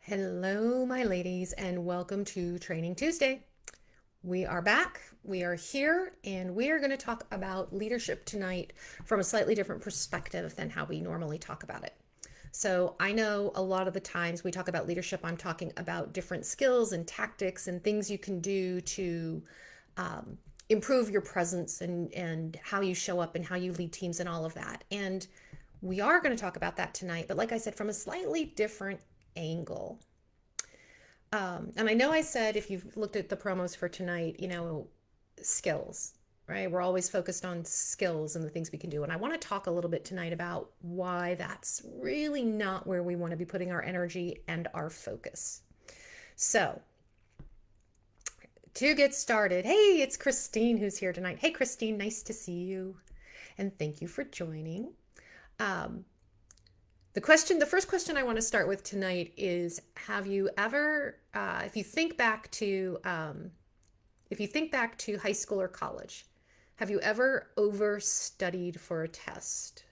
Hello, my ladies, and welcome to Training Tuesday. We are back, we are here, and we are going to talk about leadership tonight from a slightly different perspective than how we normally talk about it. So, I know a lot of the times we talk about leadership, I'm talking about different skills and tactics and things you can do to improve your presence and how you show up and how you lead teams and all of that. And we are going to talk about that tonight, but like I said, from a slightly different angle. And I know I said if you've looked at the promos for tonight, skills, right? We're always focused on skills and the things we can do. And I want to talk a little bit tonight about why that's really not where we want to be putting our energy and our focus. So, to get started, hey, it's Christine who's here tonight. Hey, Christine, nice to see you. And thank you for joining. Um, the first question I want to start with tonight is: have you ever, if you think back to high school or college, have you ever overstudied for a test?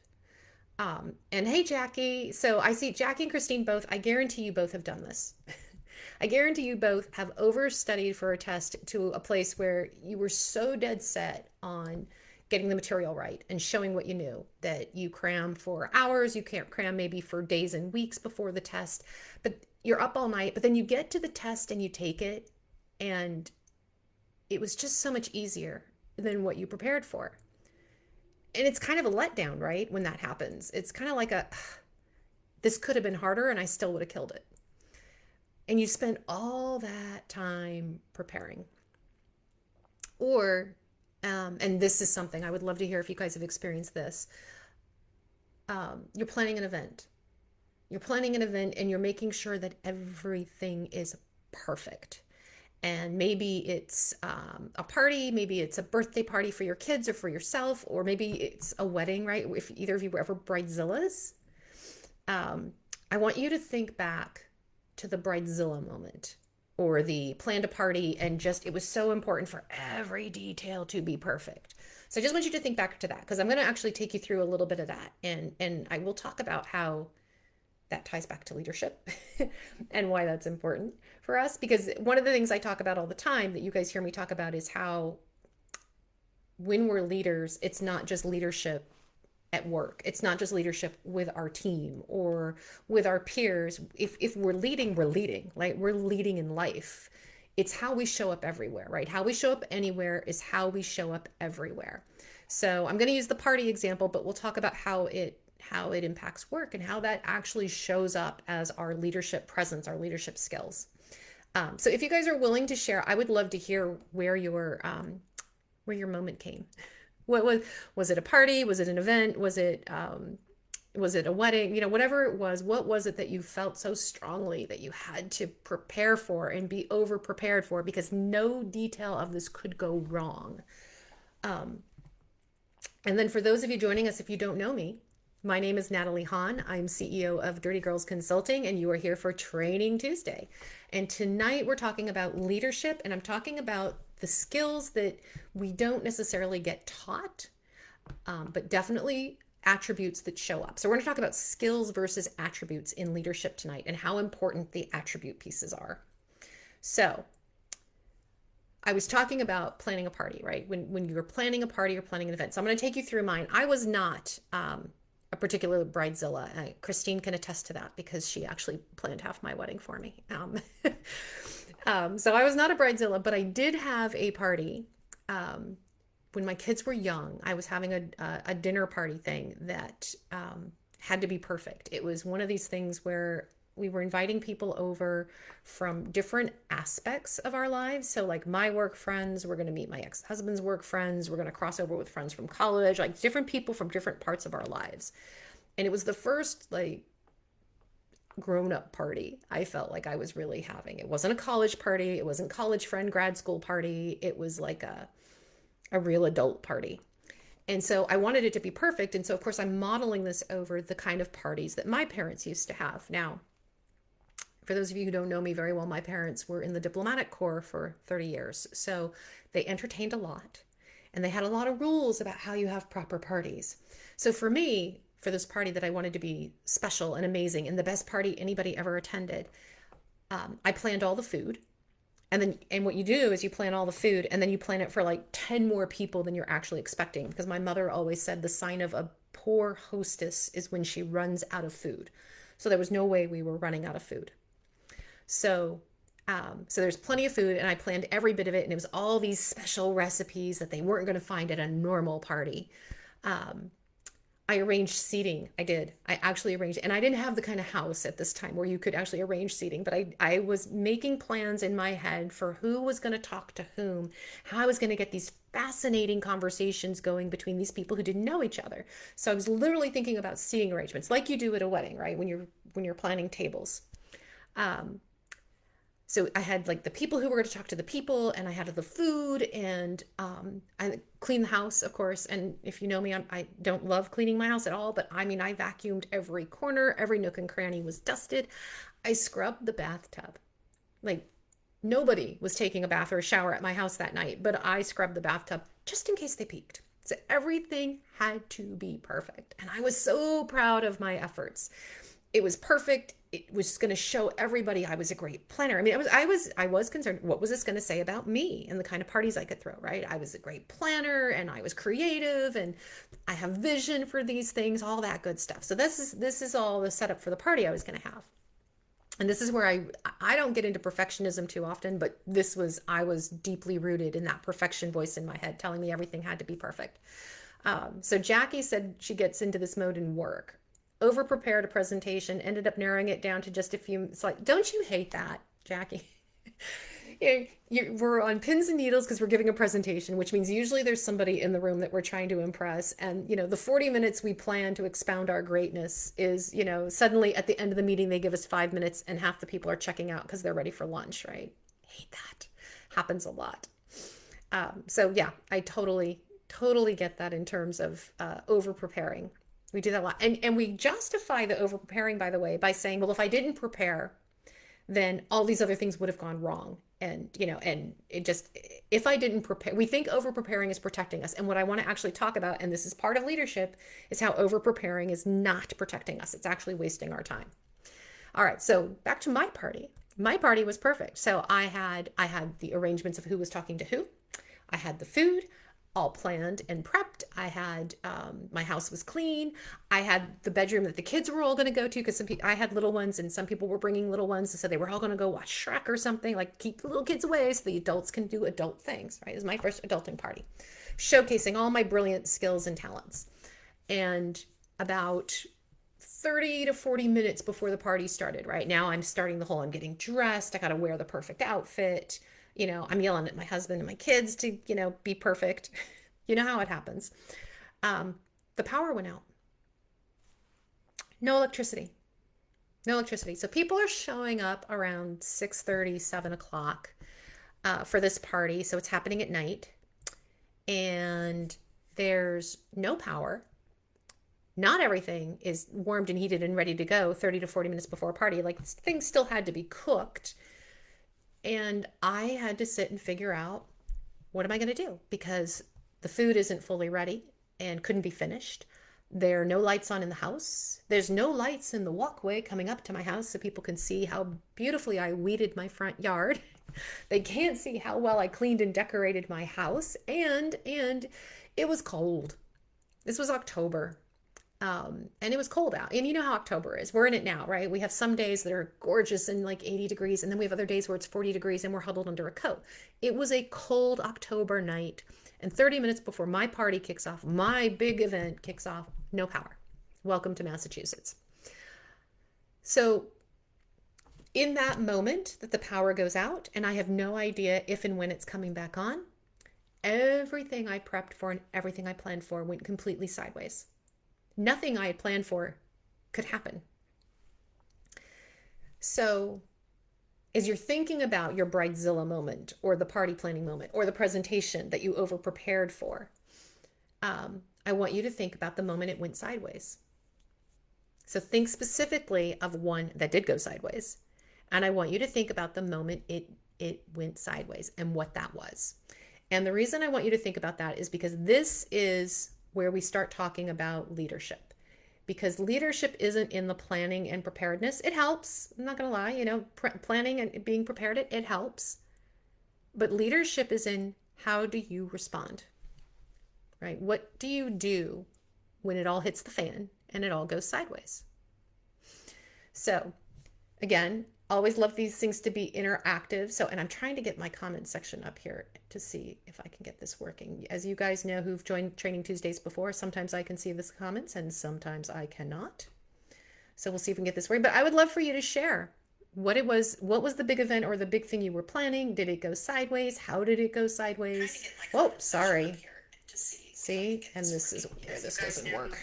And hey, Jackie. So I see Jackie and Christine both. I guarantee you both have done this. I guarantee you both have overstudied for a test to a place where you were so dead set on getting the material right and showing what you knew that you cram for hours. You can't cram maybe for days and weeks before the test, but you're up all night. But then you get to the test and you take it, and it was just so much easier than what you prepared for. And it's kind of a letdown, right? When that happens, it's kind of like this could have been harder and I still would have killed it. And you spend all that time preparing. Or, and this is something I would love to hear if you guys have experienced this. You're planning an event. You're planning an event and you're making sure that everything is perfect. And maybe it's a party, maybe it's a birthday party for your kids or for yourself, or maybe it's a wedding, right? If either of you were ever bridezillas, I want you to think back to the bridezilla moment or the planned a party and just it was so important for every detail to be perfect. So I just want you to think back to that because I'm going to actually take you through a little bit of that and I will talk about how that ties back to leadership and why that's important for us, because one of the things I talk about all the time that you guys hear me talk about is how when we're leaders, it's not just leadership at work. It's not just leadership with our team or with our peers. If we're leading, like we're leading in life. It's how we show up everywhere, right? How we show up anywhere is how we show up everywhere. So I'm going to use the party example, but we'll talk about how it impacts work and how that actually shows up as our leadership presence, our leadership skills. So if you guys are willing to share, I would love to hear where your moment came. What was it a party? Was it an event? Was it a wedding? Whatever it was, what was it that you felt so strongly that you had to prepare for and be over prepared for because no detail of this could go wrong? And then for those of you joining us, if you don't know me, my name is Natalie Hahn. I'm CEO of Dirty Girls Consulting, and you are here for Training Tuesday. And tonight we're talking about leadership, and I'm talking about the skills that we don't necessarily get taught, but definitely attributes that show up. So we're going to talk about skills versus attributes in leadership tonight and how important the attribute pieces are. So I was talking about planning a party, right? When you're planning a party or planning an event. So I'm going to take you through mine. I was not a particular bridezilla. Christine can attest to that because she actually planned half my wedding for me. So I was not a bridezilla, but I did have a party when my kids were young. I was having a dinner party thing that had to be perfect. It was one of these things where we were inviting people over from different aspects of our lives. So like my work friends, we're going to meet my ex-husband's work friends. We're going to cross over with friends from college, like different people from different parts of our lives. And it was the first like grown-up party I felt like I was really having. It wasn't a college party. It wasn't college friend grad school party. It was like a real adult party. And so I wanted it to be perfect. And so of course I'm modeling this over the kind of parties that my parents used to have. Now, for those of you who don't know me very well, my parents were in the diplomatic corps for 30 years. So they entertained a lot and they had a lot of rules about how you have proper parties. So for me, for this party that I wanted to be special and amazing and the best party anybody ever attended, I planned all the food. And what you do is you plan all the food and then you plan it for like 10 more people than you're actually expecting. Because my mother always said the sign of a poor hostess is when she runs out of food. So there was no way we were running out of food. So so there's plenty of food, and I planned every bit of it, and it was all these special recipes that they weren't going to find at a normal party. Um, I arranged seating. I did. I actually arranged, and I didn't have the kind of house at this time where you could actually arrange seating, but I was making plans in my head for who was going to talk to whom, how I was going to get these fascinating conversations going between these people who didn't know each other. So I was literally thinking about seating arrangements, like you do at a wedding, right? When you're planning tables. Um, so I had like the people who were going to talk to the people, and I had the food, and I cleaned the house, of course. And if you know me, I don't love cleaning my house at all, but I mean, I vacuumed every corner, every nook and cranny was dusted. I scrubbed the bathtub. Like nobody was taking a bath or a shower at my house that night, but I scrubbed the bathtub just in case they peeked. So everything had to be perfect. And I was so proud of my efforts. It was perfect. It was going to show everybody I was a great planner. I mean, I was concerned, what was this going to say about me and the kind of parties I could throw, right? I was a great planner, and I was creative, and I have vision for these things, all that good stuff. So this is all the setup for the party I was going to have. And this is where I don't get into perfectionism too often, but I was deeply rooted in that perfection voice in my head telling me everything had to be perfect. So Jackie said she gets into this mode in work. Over prepared a presentation, ended up narrowing it down to just a few. It's like, don't you hate that, Jackie? We're on pins and needles because we're giving a presentation, which means usually there's somebody in the room that we're trying to impress. And, the 40 minutes we plan to expound our greatness is, suddenly at the end of the meeting, they give us 5 minutes and half the people are checking out because they're ready for lunch, right? Hate that. Happens a lot. So yeah, I totally, totally get that in terms of over preparing. We do that a lot. And we justify the over preparing, by the way, by saying, well, if I didn't prepare, then all these other things would have gone wrong. And, and it just, if I didn't prepare, we think over preparing is protecting us. And what I want to actually talk about, and this is part of leadership, is how over preparing is not protecting us. It's actually wasting our time. All right. So back to my party. My party was perfect. So I had the arrangements of who was talking to who. I had the food all planned and prepped. I had, my house was clean. I had the bedroom that the kids were all going to go to, because I had little ones and some people were bringing little ones. So they were all going to go watch Shrek or something, like keep the little kids away so the adults can do adult things, right? It was my first adulting party, showcasing all my brilliant skills and talents. And about 30 to 40 minutes before the party started, right? Now I'm starting the whole, I'm getting dressed. I got to wear the perfect outfit. I'm yelling at my husband and my kids to, be perfect. You know how it happens. The power went out. No electricity. No electricity. So people are showing up around 6:30, 7 o'clock for this party. So it's happening at night. And there's no power. Not everything is warmed and heated and ready to go 30 to 40 minutes before a party. Like things still had to be cooked. And I had to sit and figure out, what am I going to do? Because the food isn't fully ready and couldn't be finished. There are no lights on in the house. There's no lights in the walkway coming up to my house so people can see how beautifully I weeded my front yard. They can't see how well I cleaned and decorated my house. And it was cold. This was October. And it was cold out. And you know how October is. We're in it now, right? We have some days that are gorgeous and like 80 degrees. And then we have other days where it's 40 degrees and we're huddled under a coat. It was a cold October night. And 30 minutes before my party kicks off, my big event kicks off, no power. Welcome to Massachusetts. So in that moment that the power goes out, and I have no idea if and when it's coming back on, everything I prepped for and everything I planned for went completely sideways. Nothing I had planned for could happen. So as you're thinking about your bridezilla moment or the party planning moment or the presentation that you over prepared for, I want you to think about the moment it went sideways. So think specifically of one that did go sideways. And I want you to think about the moment it went sideways and what that was. And the reason I want you to think about that is because this is where we start talking about leadership. because leadership isn't in the planning and preparedness. It helps. I'm not going to lie, planning and being prepared, it helps. But leadership is in how do you respond, right? What do you do when it all hits the fan and it all goes sideways? So again, always love these things to be interactive. So, and I'm trying to get my comment section up here to see if I can get this working. As you guys know who've joined Training Tuesdays before, sometimes I can see the comments and sometimes I cannot. So we'll see if we can get this working. But I would love for you to share what was the big event or the big thing you were planning? Did it go sideways? How did it go sideways? Oh, sorry. See, and this is where this doesn't work.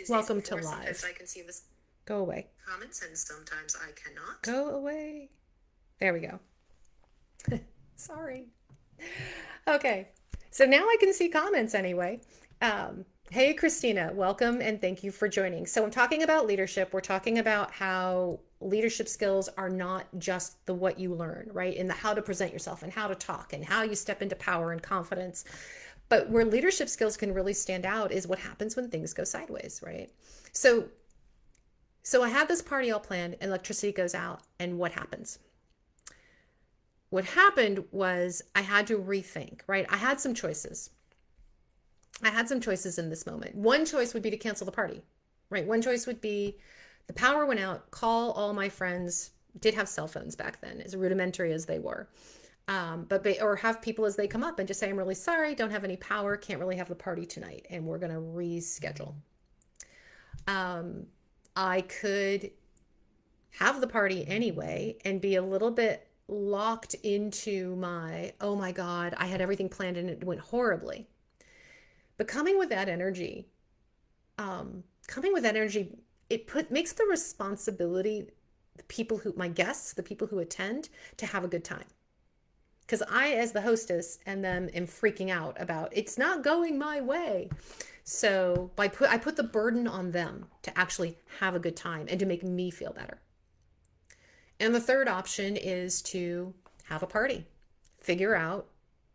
Welcome to live. I can see this. Go away. Comments, and sometimes I cannot. Go away. There we go. Sorry. Okay. So now I can see comments anyway. Hey, Christina, welcome and thank you for joining. So I'm talking about leadership. We're talking about how leadership skills are not just the what you learn, right? In the how to present yourself and how to talk and how you step into power and confidence. But where leadership skills can really stand out is what happens when things go sideways, right? So I had this party all planned, electricity goes out, and what happens? What happened was I had to rethink, right? I had some choices. In this moment. One choice would be to cancel the party, right? One choice would be the power went out, call all my friends, did have cell phones back then, as rudimentary as they were. Or have people as they come up and just say, I'm really sorry, don't have any power, can't really have the party tonight, and we're going to reschedule. I could have the party anyway and be a little bit locked into oh my God, I had everything planned and it went horribly. But coming with that energy, it makes the responsibility, my guests, the people who attend, to have a good time. Because I, as the hostess, and them am freaking out about it's not going my way. So I put the burden on them to actually have a good time and to make me feel better. And the third option is to have a party. Figure out,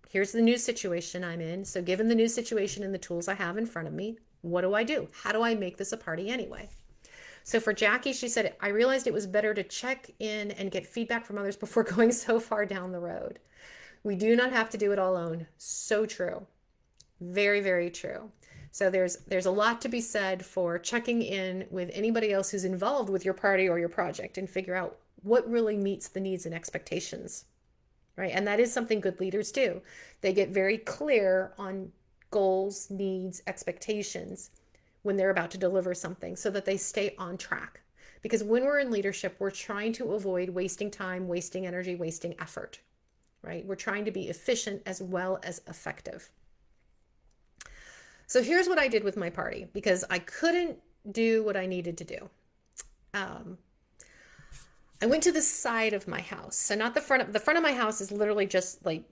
here's the new situation I'm in. So given the new situation and the tools I have in front of me, what do I do? How do I make this a party anyway? So for Jackie, she said, I realized it was better to check in and get feedback from others before going so far down the road. We do not have to do it all alone. So true. Very, very true. So there's a lot to be said for checking in with anybody else who's involved with your party or your project and figure out what really meets the needs and expectations, right? And that is something good leaders do. They get very clear on goals, needs, expectations when they're about to deliver something so that they stay on track. Because when we're in leadership, we're trying to avoid wasting time, wasting energy, wasting effort, right? We're trying to be efficient as well as effective. So here's what I did with my party because I couldn't do what I needed to do. I went to the side of my house. So not the front. The front of my house is literally just like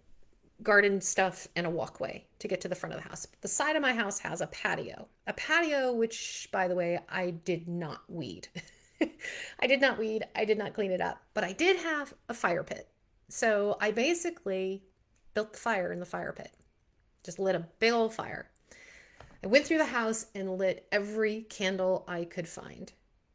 garden stuff and a walkway to get to the front of the house. The side of my house has a patio. A patio, which, by the way, I did not weed. I did not weed. I did not clean it up. But I did have a fire pit. So I basically built the fire in the fire pit. Just lit a big old fire. I went through the house and lit every candle I could find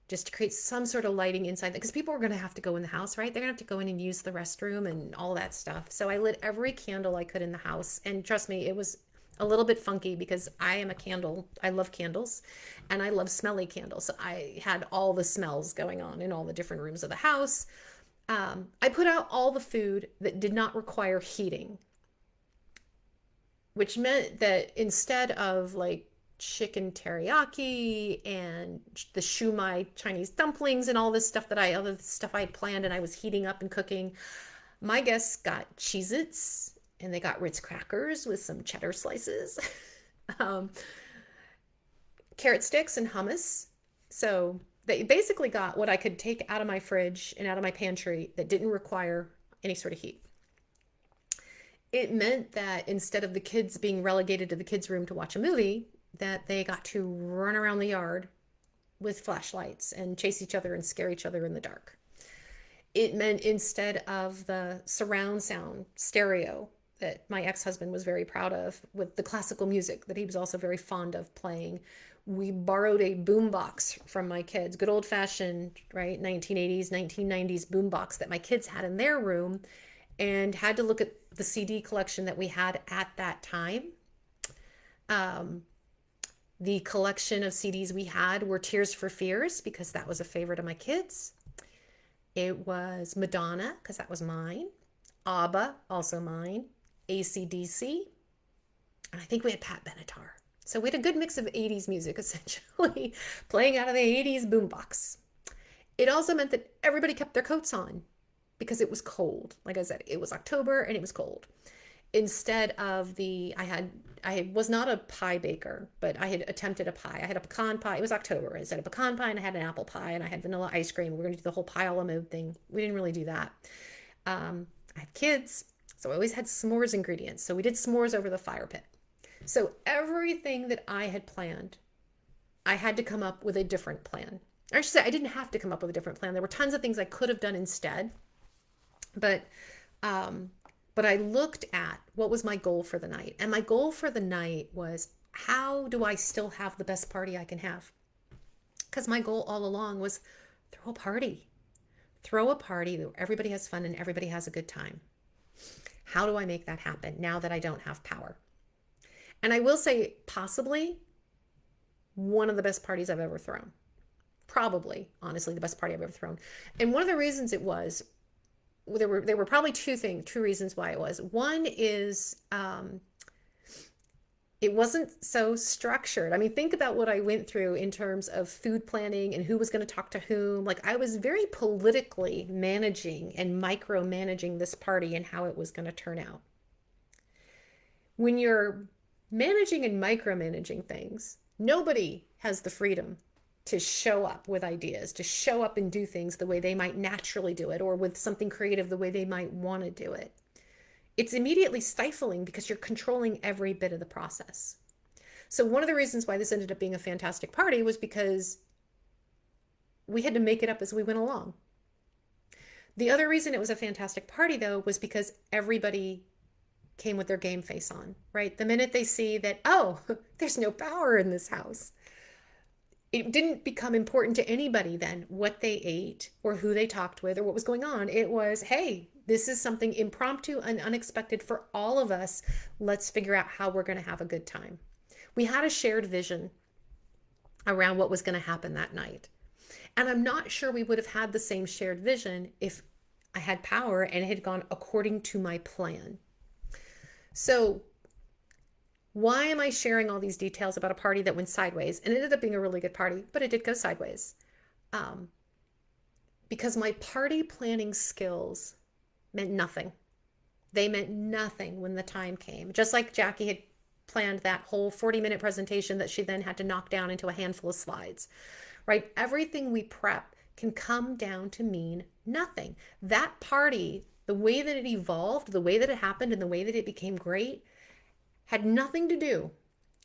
just to create some sort of lighting inside, because people were going to have to go in the house, right? They're going to have to go in and use the restroom and all that stuff. So I lit every candle I could in the house. And trust me, it was a little bit funky because I love candles and I love smelly candles. So I had all the smells going on in all the different rooms of the house. I put out all the food that did not require heating, which meant that instead of like chicken teriyaki and the shumai Chinese dumplings and all this stuff other stuff I had planned and I was heating up and cooking, my guests got Cheez-Its and they got Ritz crackers with some cheddar slices, carrot sticks and hummus. So they basically got what I could take out of my fridge and out of my pantry that didn't require any sort of heat. It meant that instead of the kids being relegated to the kids' room to watch a movie, that they got to run around the yard with flashlights and chase each other and scare each other in the dark. It meant instead of the surround sound stereo that my ex-husband was very proud of with the classical music that he was also very fond of playing, We borrowed a boombox from my kids, good old fashioned, right, 1980s, 1990s boombox that my kids had in their room, and had to look at the CD collection that we had at that time. Um, the collection of CDs we had were Tears for Fears, because that was a favorite of my kids. It was Madonna, because that was mine. ABBA, also mine. AC/DC. And I think we had Pat Benatar. So we had a good mix of 80s music, essentially, playing out of the 80s boombox. It also meant that everybody kept their coats on because it was cold. Like I said, it was October and it was cold. Instead of I was not a pie baker, but I had attempted a pie. I had a pecan pie. It was October. I said a pecan pie, and I had an apple pie, and I had vanilla ice cream. We were going to do the whole pie a la mode thing. We didn't really do that. I have kids, so I always had s'mores ingredients. So we did s'mores over the fire pit. So everything that I had planned, I had to come up with a different plan. Or I should say, I didn't have to come up with a different plan. There were tons of things I could have done instead. But I looked at what was my goal for the night. And my goal for the night was, how do I still have the best party I can have? Because my goal all along was throw a party. Throw a party where everybody has fun and everybody has a good time. How do I make that happen now that I don't have power? And I will say, possibly one of the best parties I've ever thrown. Probably, honestly, the best party I've ever thrown. And one of the reasons it was, there were probably two reasons why it was. One is it wasn't so structured. I mean, think about what I went through in terms of food planning and who was going to talk to whom. Like, I was very politically managing and micromanaging this party and how it was going to turn out. When you're managing and micromanaging things, nobody has the freedom to show up with ideas, to show up and do things the way they might naturally do it, or with something creative the way they might want to do it. It's immediately stifling because you're controlling every bit of the process. So one of the reasons why this ended up being a fantastic party was because we had to make it up as we went along. The other reason it was a fantastic party, though, was because everybody came with their game face on, right? The minute they see that, oh, there's no power in this house, it didn't become important to anybody then what they ate or who they talked with or what was going on. It was, hey, this is something impromptu and unexpected for all of us. Let's figure out how we're going to have a good time. We had a shared vision around what was going to happen that night. And I'm not sure we would have had the same shared vision if I had power and it had gone according to my plan. So why am I sharing all these details about a party that went sideways? And it ended up being a really good party, but it did go sideways. Because my party planning skills meant nothing. They meant nothing when the time came. Just like Jackie had planned that whole 40-minute presentation that she then had to knock down into a handful of slides, right? Everything we prep can come down to mean nothing. That party, the way that it evolved, the way that it happened, and the way that it became great had nothing to do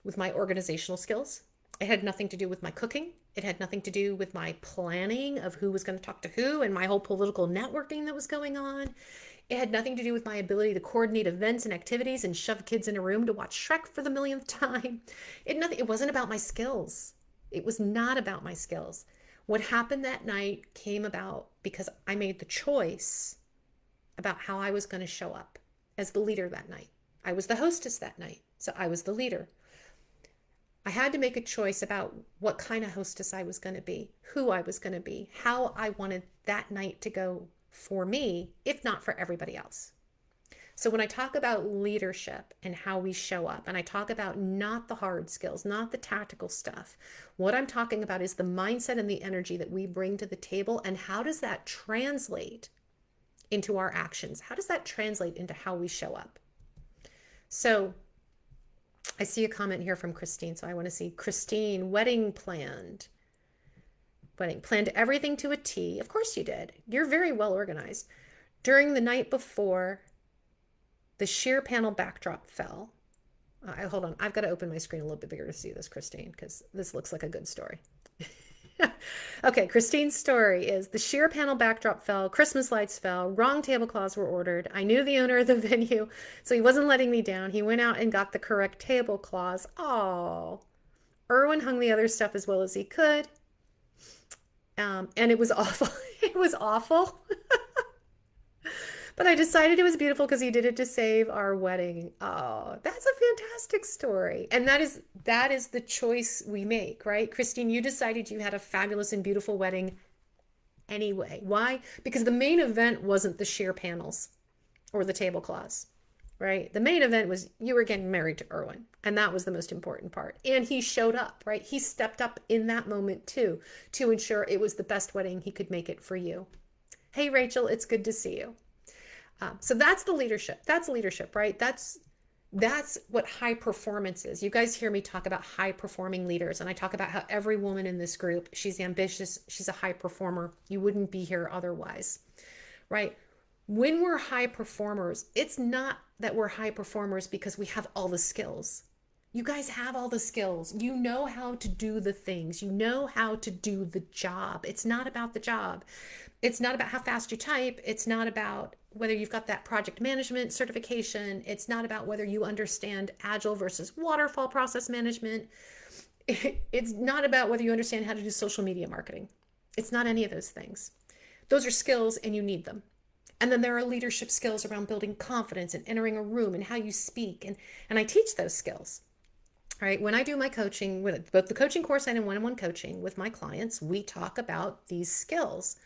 with my organizational skills. It had nothing to do with my cooking. It had nothing to do with my planning of who was going to talk to who and my whole political networking that was going on. It had nothing to do with my ability to coordinate events and activities and shove kids in a room to watch Shrek for the millionth time. It wasn't about my skills. It was not about my skills. What happened that night came about because I made the choice about how I was going to show up as the leader that night. I was the hostess that night, so I was the leader. I had to make a choice about what kind of hostess I was going to be, who I was going to be, how I wanted that night to go for me, if not for everybody else. So when I talk about leadership and how we show up, and I talk about not the hard skills, not the tactical stuff, what I'm talking about is the mindset and the energy that we bring to the table, and how does that translate into our actions? How does that translate into how we show up? So I see a comment here from Christine. So I want to see Christine, wedding planned. Planned everything to a T. Of course you did. You're very well organized. During the night before, the sheer panel backdrop fell. Hold on. I've got to open my screen a little bit bigger to see this, Christine, because this looks like a good story. Okay, Christine's story is the sheer panel backdrop fell, Christmas lights fell, wrong tablecloths were ordered. I knew the owner of the venue, so he wasn't letting me down. He went out and got the correct tablecloths. Oh, Erwin hung the other stuff as well as he could. And it was awful. It was awful. But I decided it was beautiful because he did it to save our wedding. Oh, that's a fantastic story. And that is the choice we make, right? Christine, you decided you had a fabulous and beautiful wedding anyway. Why? Because the main event wasn't the sheer panels or the tablecloths, right? The main event was you were getting married to Erwin, and that was the most important part. And he showed up, right? He stepped up in that moment too to ensure it was the best wedding he could make it for you. Hey, Rachel, it's good to see you. So that's the leadership. That's leadership, right? That's what high performance is. You guys hear me talk about high performing leaders, and I talk about how every woman in this group, she's ambitious, she's a high performer. You wouldn't be here otherwise, right? When we're high performers, it's not that we're high performers because we have all the skills. You guys have all the skills. You know how to do the things. You know how to do the job. It's not about the job. It's not about how fast you type. It's not about whether you've got that project management certification. It's not about whether you understand agile versus waterfall process management. It's not about whether you understand how to do social media marketing. It's not any of those things. Those are skills and you need them. And then there are leadership skills around building confidence and entering a room and how you speak. And I teach those skills. All right, when I do my coaching, with both the coaching course and in one-on-one coaching with my clients, we talk about these skills.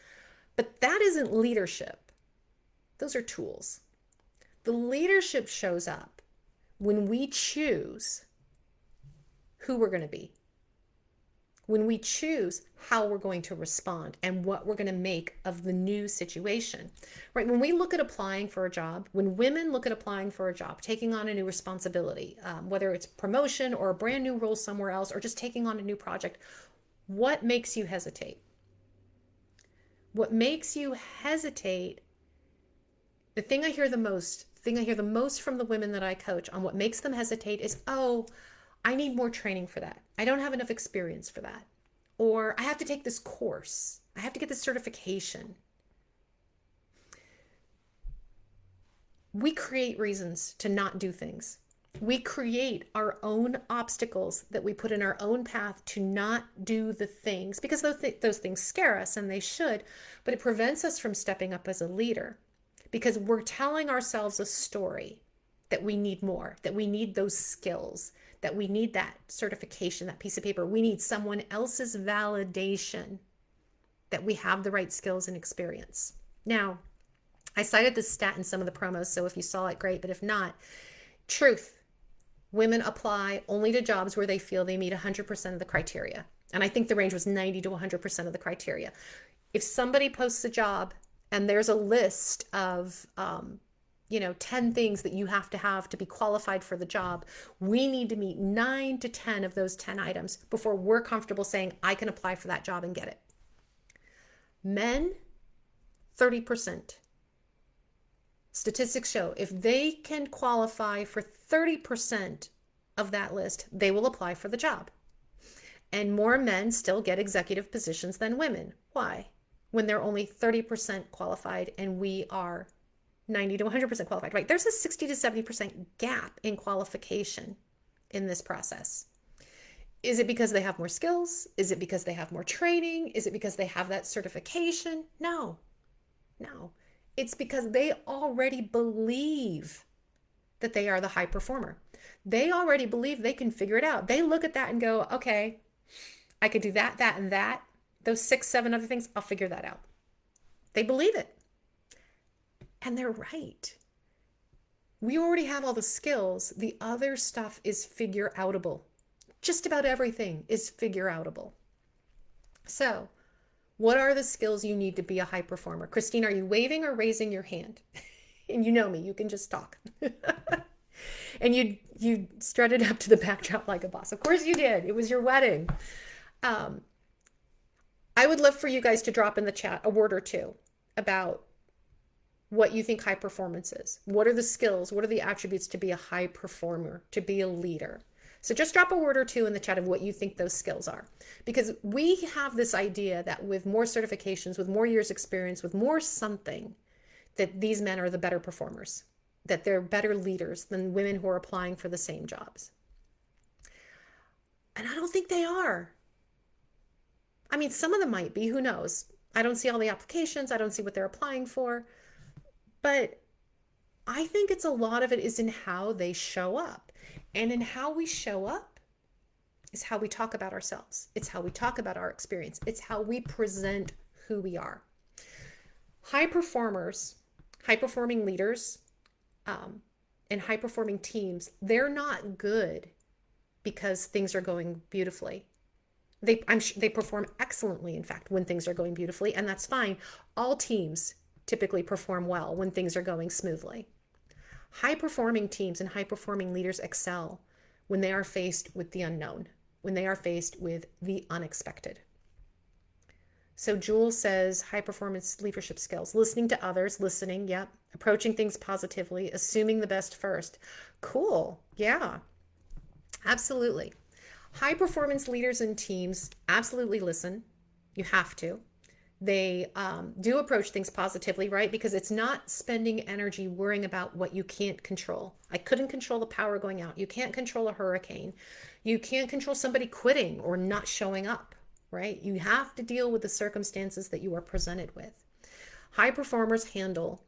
But that isn't leadership. Those are tools. The leadership shows up when we choose who we're going to be, when we choose how we're going to respond and what we're going to make of the new situation, right? When we look at applying for a job, when women look at applying for a job, taking on a new responsibility, whether it's promotion or a brand new role somewhere else, or just taking on a new project, what makes you hesitate? What makes you hesitate, the thing I hear the most from the women that I coach on what makes them hesitate is, oh, I need more training for that. I don't have enough experience for that. Or I have to take this course. I have to get this certification. We create reasons to not do things. We create our own obstacles that we put in our own path to not do the things because those things scare us, and they should, but it prevents us from stepping up as a leader because we're telling ourselves a story that we need more, that we need those skills, that we need that certification, that piece of paper. We need someone else's validation that we have the right skills and experience. Now, I cited this stat in some of the promos, so if you saw it, great, but if not, truth. Women apply only to jobs where they feel they meet 100% of the criteria. And I think the range was 90 to 100% of the criteria. If somebody posts a job and there's a list of 10 things that you have to be qualified for the job, we need to meet 9 to 10 of those 10 items before we're comfortable saying, I can apply for that job and get it. Men, 30%. Statistics show if they can qualify for 30% of that list, they will apply for the job. And more men still get executive positions than women. Why? When they're only 30% qualified and we are 90 to 100% qualified, right? There's a 60 to 70% gap in qualification in this process. Is it because they have more skills? Is it because they have more training? Is it because they have that certification? No. It's because they already believe that they are the high performer. They already believe they can figure it out. They look at that and go, okay, I could do that, that, and that. Those 6, 7 other things, I'll figure that out. They believe it. And they're right. We already have all the skills. The other stuff is figure outable. Just about everything is figure outable. So, what are the skills you need to be a high performer? Christine, are you waving or raising your hand? And you know me, you can just talk. And you strutted up to the backdrop like a boss. Of course you did. It was your wedding. I would love for you guys to drop in the chat a word or two about what you think high performance is. What are the skills? What are the attributes to be a high performer, to be a leader? So just drop a word or two in the chat of what you think those skills are. Because we have this idea that with more certifications, with more years experience, with more something, that these men are the better performers, that they're better leaders than women who are applying for the same jobs. And I don't think they are. I mean, some of them might be, who knows? I don't see all the applications, I don't see what they're applying for, but I think it's a lot of it is in how they show up. And in how we show up is how we talk about ourselves. It's how we talk about our experience. It's how we present who we are. High performers, high performing leaders, and high performing teams, they're not good because things are going beautifully. They perform excellently, in fact, when things are going beautifully, and that's fine. All teams typically perform well when things are going smoothly. High performing teams and high performing leaders excel when they are faced with the unknown, when they are faced with the unexpected. So Jules says high performance leadership skills, listening to others, listening, yep, approaching things positively, assuming the best first. Cool. Yeah, absolutely. High performance leaders and teams absolutely listen. You have to. They do approach things positively, right? Because it's not spending energy worrying about what you can't control. I couldn't control the power going out. You can't control a hurricane. You can't control somebody quitting or not showing up, right? You have to deal with the circumstances that you are presented with. High performers handle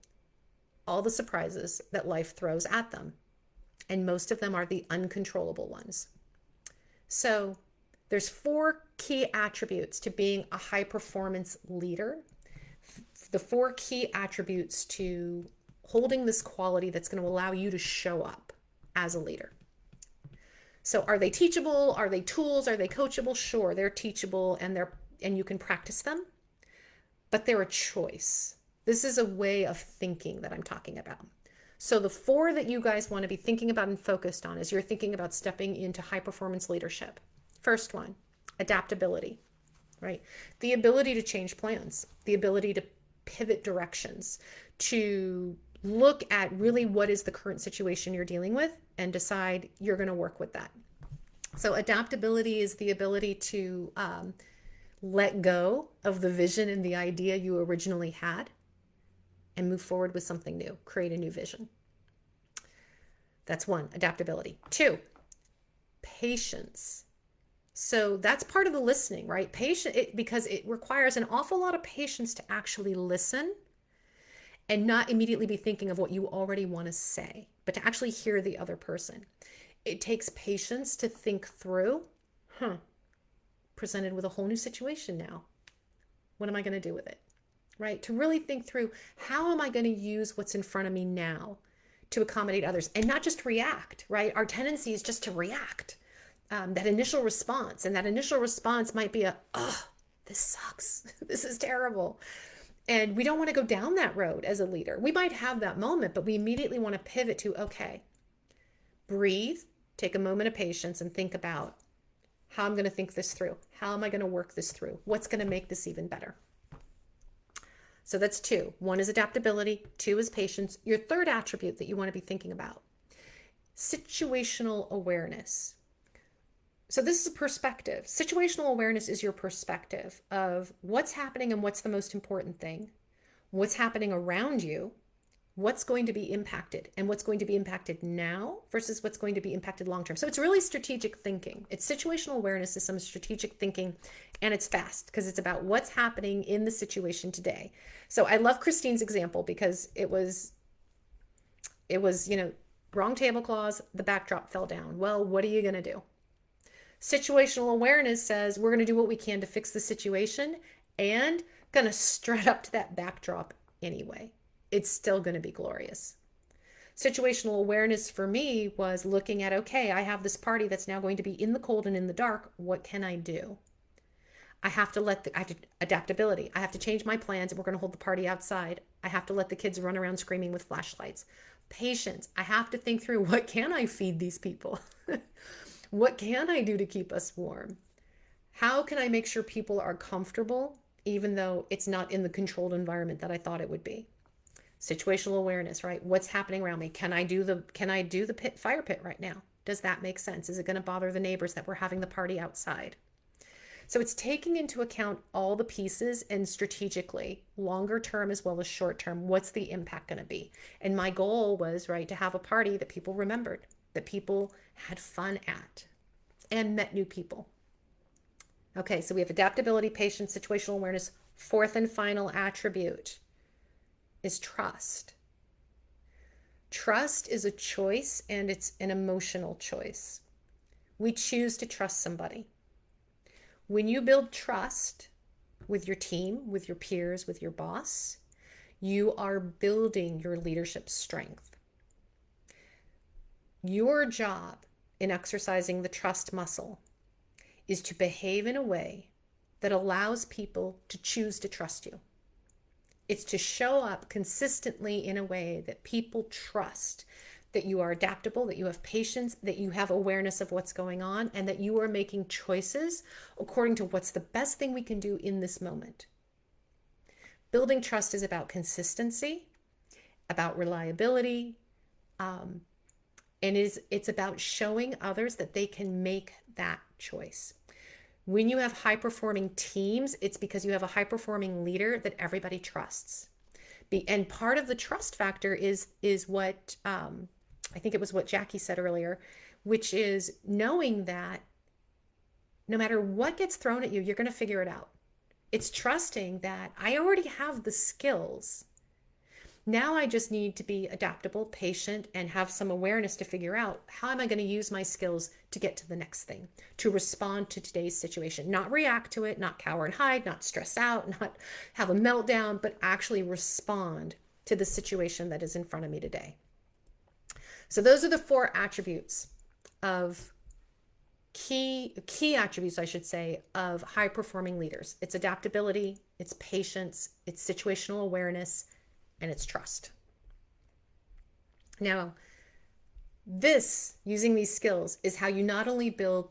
all the surprises that life throws at them, and most of them are the uncontrollable ones. So there's 4 key attributes to being a high performance leader. The 4 key attributes to holding this quality that's going to allow you to show up as a leader. So are they teachable? Are they tools? Are they coachable? Sure, they're teachable and you can practice them, but they're a choice. This is a way of thinking that I'm talking about. So the 4 that you guys want to be thinking about and focused on as you're thinking about stepping into high performance leadership. First one, adaptability, right? The ability to change plans, the ability to pivot directions, to look at really what is the current situation you're dealing with and decide you're going to work with that. So adaptability is the ability to let go of the vision and the idea you originally had and move forward with something new, create a new vision. That's 1, adaptability. 2, patience. So that's part of the listening, right? Because it requires an awful lot of patience to actually listen and not immediately be thinking of what you already want to say, but to actually hear the other person. It takes patience to think through, presented with a whole new situation now. What am I going to do with it? Right? To really think through, how am I going to use what's in front of me now to accommodate others and not just react, right? Our tendency is just to react. That initial response, and that initial response might be this sucks. This is terrible. And we don't want to go down that road as a leader. We might have that moment, but we immediately want to pivot to, okay, breathe, take a moment of patience and think about how I'm going to think this through. How am I going to work this through? What's going to make this even better? So that's 2. 1 is adaptability. 2 is patience. Your 3rd attribute that you want to be thinking about, situational awareness. So this is a perspective. Situational awareness is your perspective of what's happening and what's the most important thing, what's happening around you, what's going to be impacted, and what's going to be impacted now versus what's going to be impacted long term. So it's really strategic thinking. It's situational awareness is some strategic thinking, and it's fast because it's about what's happening in the situation today. So I love Christine's example because it was, wrong tablecloths, the backdrop fell down. Well, what are you going to do? Situational awareness says we're going to do what we can to fix the situation and going to strut up to that backdrop anyway. It's still going to be glorious. Situational awareness for me was looking at, okay, I have this party that's now going to be in the cold and in the dark. What can I do? I have adaptability. I have to change my plans and we're going to hold the party outside. I have to let the kids run around screaming with flashlights. Patience. I have to think through, what can I feed these people? What can I do to keep us warm? How can I make sure people are comfortable even though it's not in the controlled environment that I thought it would be? Situational awareness, right? What's happening around me? Can I do the fire pit right now? Does that make sense? Is it going to bother the neighbors that we're having the party outside? So it's taking into account all the pieces and strategically, longer term as well as short term, what's the impact going to be? And my goal was, right, to have a party that people remembered, that people had fun at. and met new people. Okay, so we have adaptability, patience, situational awareness. Fourth and final attribute is trust. Trust is a choice, and it's an emotional choice. We choose to trust somebody. When you build trust with your team, with your peers, with your boss, you are building your leadership strength. Your job in exercising the trust muscle is to behave in a way that allows people to choose to trust you. It's to show up consistently in a way that people trust that you are adaptable, that you have patience, that you have awareness of what's going on, and that you are making choices according to what's the best thing we can do in this moment. Building trust is about consistency, about reliability, and it's about showing others that they can make that choice. When you have high-performing teams, it's because you have a high-performing leader that everybody trusts. And part of the trust factor is what I think it was what Jackie said earlier, which is knowing that no matter what gets thrown at you, you're going to figure it out. It's trusting that I already have the skills. Now I just need to be adaptable, patient, and have some awareness to figure out how am I going to use my skills to get to the next thing, to respond to today's situation, not react to it, not cower and hide, not stress out, not have a meltdown, but actually respond to the situation that is in front of me today. So those are the 4 attributes of key attributes, I should say, of high-performing leaders. It's adaptability, it's patience, it's situational awareness, and it's trust. Now, using these skills is how you not only build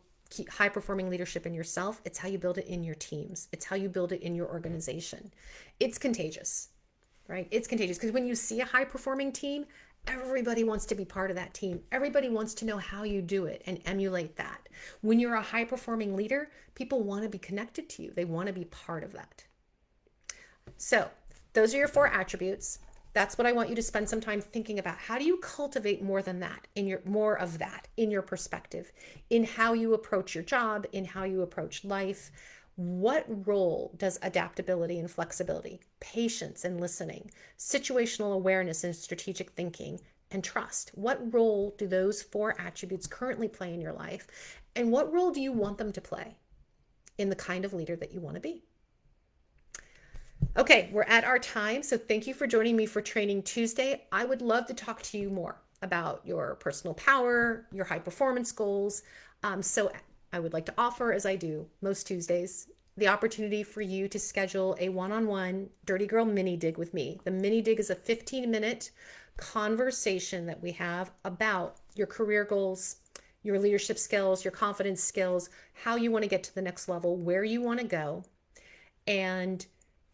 high-performing leadership in yourself, it's how you build it in your teams. It's how you build it in your organization. It's contagious, right? It's contagious because when you see a high-performing team, everybody wants to be part of that team. Everybody wants to know how you do it and emulate that. When you're a high-performing leader, people want to be connected to you. They want to be part of that. So those are your 4 attributes. That's what I want you to spend some time thinking about. How do you cultivate more of that in your perspective, in how you approach your job, in how you approach life? What role does adaptability and flexibility, patience and listening, situational awareness and strategic thinking, and trust, what role do those 4 attributes currently play in your life? And what role do you want them to play in the kind of leader that you want to be? Okay, we're at our time. So thank you for joining me for Training Tuesday. I would love to talk to you more about your personal power, your high performance goals. So I would like to offer, as I do most Tuesdays, the opportunity for you to schedule a one-on-one Dirty Girl mini dig with me. The mini dig is a 15-minute conversation that we have about your career goals, your leadership skills, your confidence skills, how you want to get to the next level, where you want to go. And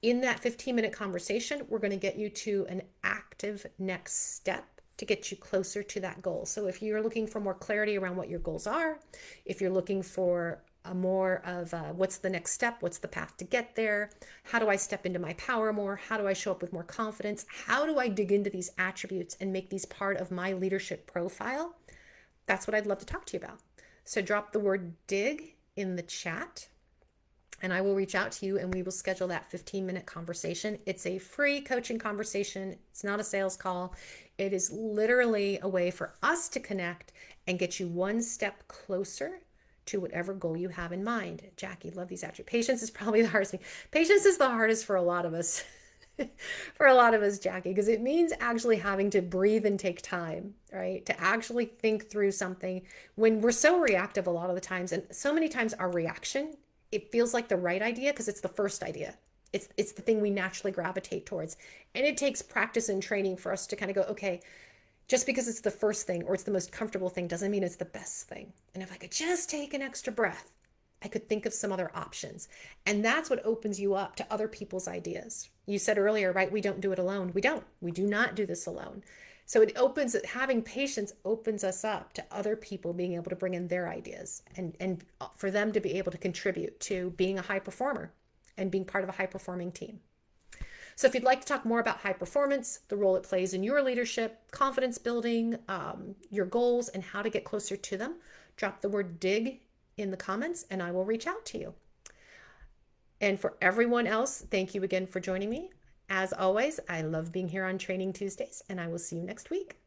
in that 15-minute conversation, we're going to get you to an active next step to get you closer to that goal. So if you're looking for more clarity around what your goals are, if you're looking for a more of what's the next step, what's the path to get there, how do I step into my power more, how do I show up with more confidence, how do I dig into these attributes and make these part of my leadership profile, that's what I'd love to talk to you about. So drop the word dig in the chat and I will reach out to you and we will schedule that 15-minute conversation. It's a free coaching conversation. It's not a sales call. It is literally a way for us to connect and get you one step closer to whatever goal you have in mind. Jackie, love these attributes. Patience is probably the hardest thing. Patience is the hardest for a lot of us. For a lot of us, Jackie, because it means actually having to breathe and take time, right? To actually think through something when we're so reactive a lot of the times. And so many times our reaction, it feels like the right idea because it's the first idea. It's the thing we naturally gravitate towards. And it takes practice and training for us to kind of go, okay, just because it's the first thing or it's the most comfortable thing doesn't mean it's the best thing. And if I could just take an extra breath, I could think of some other options. And that's what opens you up to other people's ideas. You said earlier, right? We don't do it alone. We don't. We do not do this alone. So having patience opens us up to other people being able to bring in their ideas and for them to be able to contribute to being a high performer and being part of a high performing team. So if you'd like to talk more about high performance, the role it plays in your leadership, confidence building, your goals, and how to get closer to them, drop the word dig in the comments and I will reach out to you. And for everyone else, thank you again for joining me. As always, I love being here on Training Tuesdays, and I will see you next week.